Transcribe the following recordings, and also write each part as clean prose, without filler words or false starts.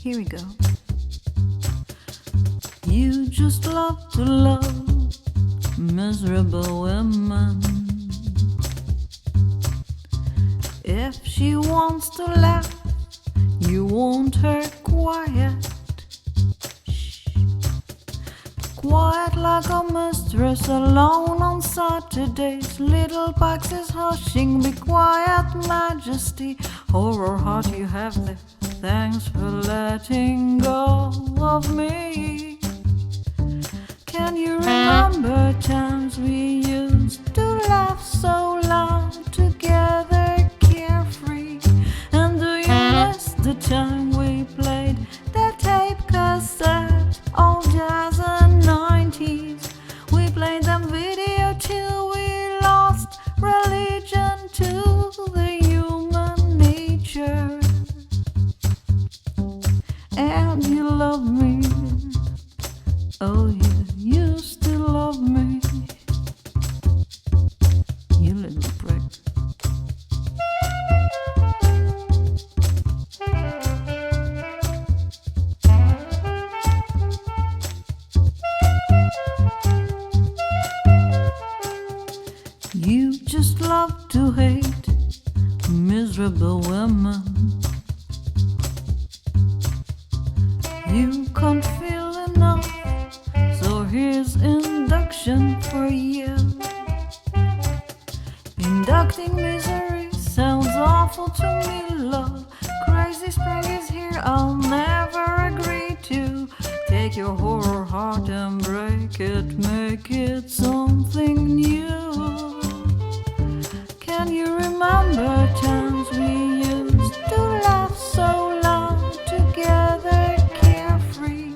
Here we go. You just love to love miserable women. If she wants to laugh, you want her quiet. Shh. Quiet like a mistress alone on Saturdays. Little Pax is hushing, be quiet, majesty. Horror heart you have there. Thanks for letting go of me. Can you remember times we used to laugh so loud together, carefree? And do you miss the time we played that tape cassette, all jazz and 90s? We played them video till we lost religion to the human nature. And you love me, oh you still love me, you little prick. You just love to hate miserable women. You can't feel enough, so here's induction for you. Inducting misery sounds awful to me, love. Crazy spring is here, I'll never agree to. Take your horror heart and break it, make it something new. Can you remember times we used to laugh so loud together, carefree?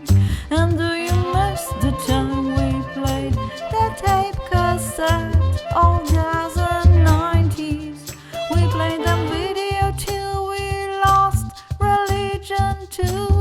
And do you miss the time we played that tape cassette, all jazz and 90s? We played them video till we lost religion to